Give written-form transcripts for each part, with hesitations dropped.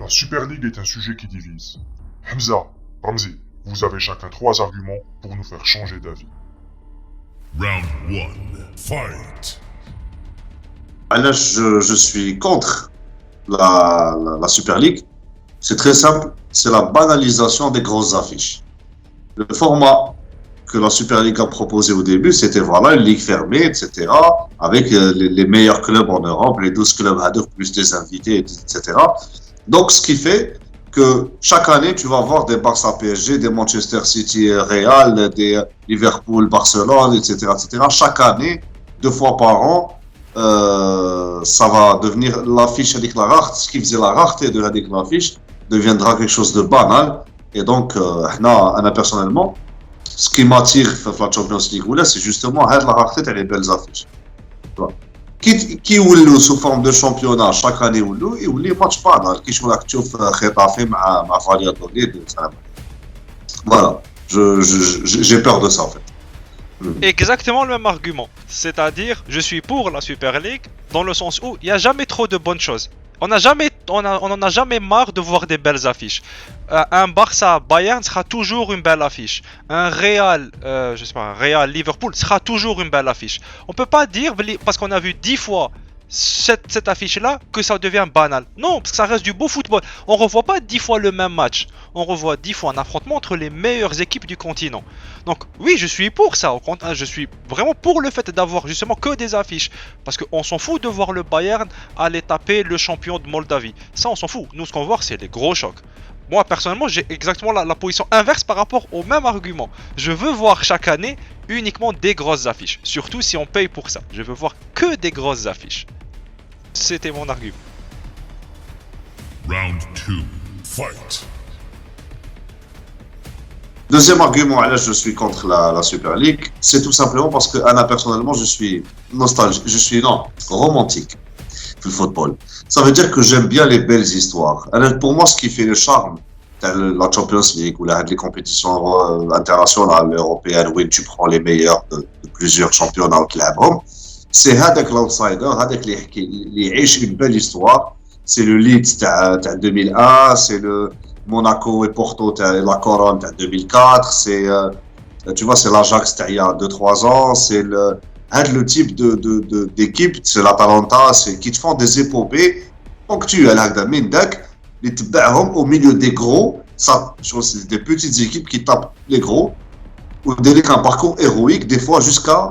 La Super League est un sujet qui divise. Hamza, Ramzi, vous avez chacun 3 arguments pour nous faire changer d'avis. Round 1. Fight. Là, je suis contre la Super League. C'est très simple, c'est la banalisation des grosses affiches. Le format que la Super League a proposé au début, c'était voilà, une ligue fermée, etc., avec les meilleurs clubs en Europe, les 12 clubs à deux, plus des invités, etc. Donc, ce qui fait que chaque année, tu vas avoir des Barça PSG, des Manchester City Real, des Liverpool Barcelone, etc., etc. Chaque année, 2 fois par an, ça va devenir l'affiche avec la rareté. Ce qui faisait la rareté de l'affiche deviendra quelque chose de banal. Et donc, moi, personnellement, ce qui m'attire dans la Champions League, c'est justement la rareté et les belles affiches. Qui ou sous forme de championnat chaque année ou les matchs banal, qui sont actifs Getafe ma Valladolid. Voilà, j'ai peur de ça en fait. Exactement le même argument. C'est-à-dire, je suis pour la Super League dans le sens où il n'y a jamais trop de bonnes choses. On en a jamais marre de voir des belles affiches. Un Barça Bayern sera toujours une belle affiche. Un Real, un Real Liverpool sera toujours une belle affiche. On peut pas dire parce qu'on a vu 10 fois cette affiche-là que ça devient banal. Non, parce que ça reste du beau football. On revoit pas 10 fois le même match. On revoit 10 fois un affrontement entre les meilleures équipes du continent. Donc oui, je suis pour ça. Au contraire, je suis vraiment pour le fait d'avoir justement que des affiches. Parce qu'on s'en fout de voir le Bayern aller taper le champion de Moldavie. Ça, on s'en fout. Nous, ce qu'on voit, c'est les gros chocs. Moi, personnellement, j'ai exactement la position inverse par rapport au même argument. Je veux voir chaque année uniquement des grosses affiches. Surtout si on paye pour ça. Je veux voir que des grosses affiches. C'était mon argument. Round 2. Fight. Deuxième argument, là, je suis contre la Super League, c'est tout simplement parce que, Anna, personnellement, je suis nostalgique, romantique le football. Ça veut dire que j'aime bien les belles histoires. Alors, pour moi, ce qui fait le charme de la Champions League ou les compétitions internationales, européennes, où tu prends les meilleurs de plusieurs championnats au club, c'est هذاك l'outsider, هذاك اللي يعيش une belle histoire. C'est le Leeds تاع 2001, c'est le Monaco et Porto la Corogne en 2004, c'est tu vois, c'est l'Ajax il y a 2-3 ans, c'est le type d'équipe, c'est l'Atalanta, c'est qui te font des épopées ponctuelles هكذا من داك اللي تبعهم au milieu des gros. Ça, c'est des petites équipes qui tapent les gros ou avec un parcours héroïque des fois jusqu'à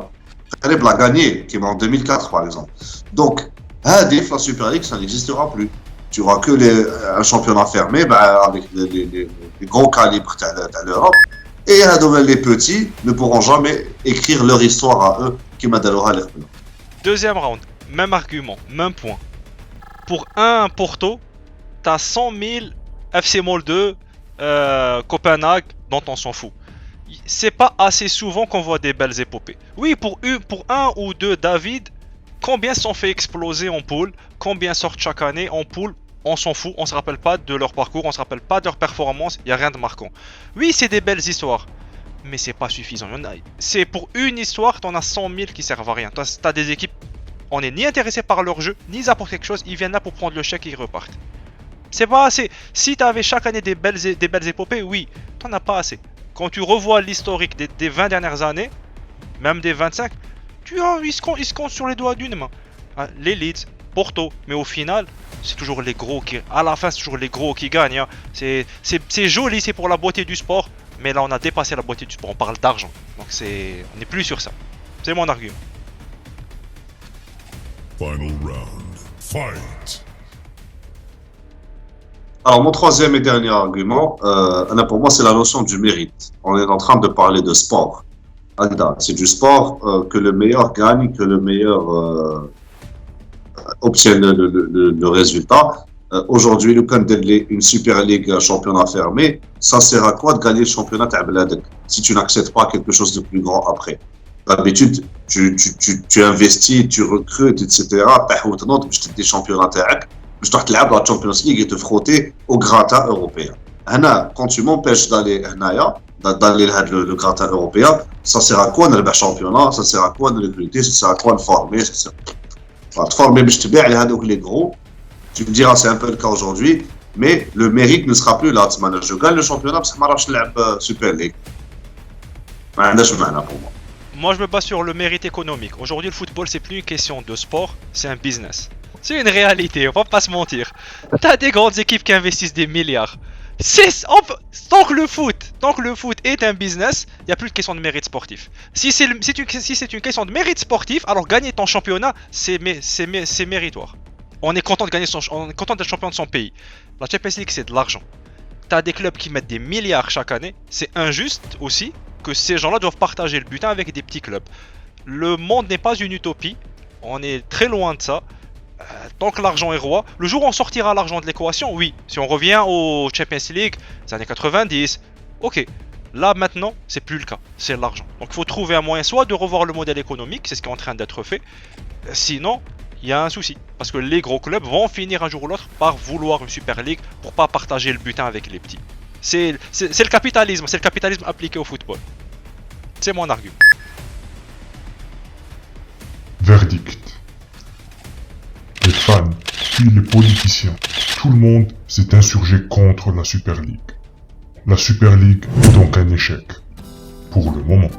la gagner, qui est en 2004 par exemple. Donc, la Super League, ça n'existera plus. Tu n'auras que un championnat fermé avec les gros calibres de l'Europe. Et les petits ne pourront jamais écrire leur histoire à eux qui m'adorera l'air. Deuxième round, même argument, même point. Pour un Porto, t'as 100 000 FC Molde, Copenhague, dont on s'en fout. C'est pas assez souvent qu'on voit des belles épopées. Oui, pour un ou deux David, combien sont fait exploser en poule, combien sortent chaque année en poule, on s'en fout, on se rappelle pas de leur parcours, on se rappelle pas de leur performance, il y a rien de marquant. Oui, c'est des belles histoires, mais c'est pas suffisant. C'est pour une histoire, t'en as 100 000 qui servent à rien. T'as des équipes, on n'est ni intéressé par leur jeu, ni à pour quelque chose, ils viennent là pour prendre le chèque et ils repartent. C'est pas assez. Si t'avais chaque année des belles épopées, oui, t'en as pas assez. Quand tu revois l'historique des 20 dernières années, même des 25, ils se comptent sur les doigts d'une main. Les Leeds, Porto, mais au final, c'est toujours les gros qui... À la fin, c'est toujours les gros qui gagnent. Hein. C'est joli, c'est pour la beauté du sport, mais là, on a dépassé la beauté du sport, on parle d'argent. Donc on n'est plus sur ça. C'est mon argument. Final round. Fight. Alors, mon troisième et dernier argument, pour moi, c'est la notion du mérite. On est en train de parler de sport. C'est du sport que le meilleur gagne, que le meilleur obtient le résultat. Aujourd'hui, le candidat une Super League championnat fermé, ça sert à quoi de gagner le championnat si tu n'accèdes pas à quelque chose de plus grand après? D'habitude, tu investis, tu recrutes, etc. Tu as des championnats je dois te la Champions League et te frotter au gratin européen. Quand tu m'empêches d'aller le gratin européen, ça sert à quoi le championnat? Ça sert à quoi de recruter? Ça sert à quoi de former? Ça sert à former les gros. Tu me diras, c'est un peu le cas aujourd'hui. Mais le mérite ne sera plus là. Je gagne le championnat parce que je ne joue pas Super League. ما عندهاش معنى pour moi. Moi, je me base sur le mérite économique. Aujourd'hui, le football, c'est plus une question de sport, c'est un business. C'est une réalité, on va pas se mentir. T'as des grandes équipes qui investissent des milliards. Tant que le foot est un business, il n'y a plus de question de mérite sportif. Si c'est une question de mérite sportif, alors gagner ton championnat, c'est méritoire. On est content de gagner on est content d'être champion de son pays. La Champions League, c'est de l'argent. T'as des clubs qui mettent des milliards chaque année. C'est injuste aussi que ces gens-là doivent partager le butin avec des petits clubs. Le monde n'est pas une utopie. On est très loin de ça. Tant que l'argent est roi, le jour où on sortira l'argent de l'équation, oui. Si on revient aux Champions League, les années 90, ok. Là maintenant, c'est plus le cas. C'est l'argent. Donc il faut trouver un moyen soit de revoir le modèle économique, c'est ce qui est en train d'être fait. Sinon, il y a un souci. Parce que les gros clubs vont finir un jour ou l'autre par vouloir une Super League pour pas partager le butin avec les petits. C'est le capitalisme, c'est le capitalisme appliqué au football. C'est mon argument. Verdict. Les fans, puis les politiciens, tout le monde s'est insurgé contre la Super League. La Super League est donc un échec. Pour le moment.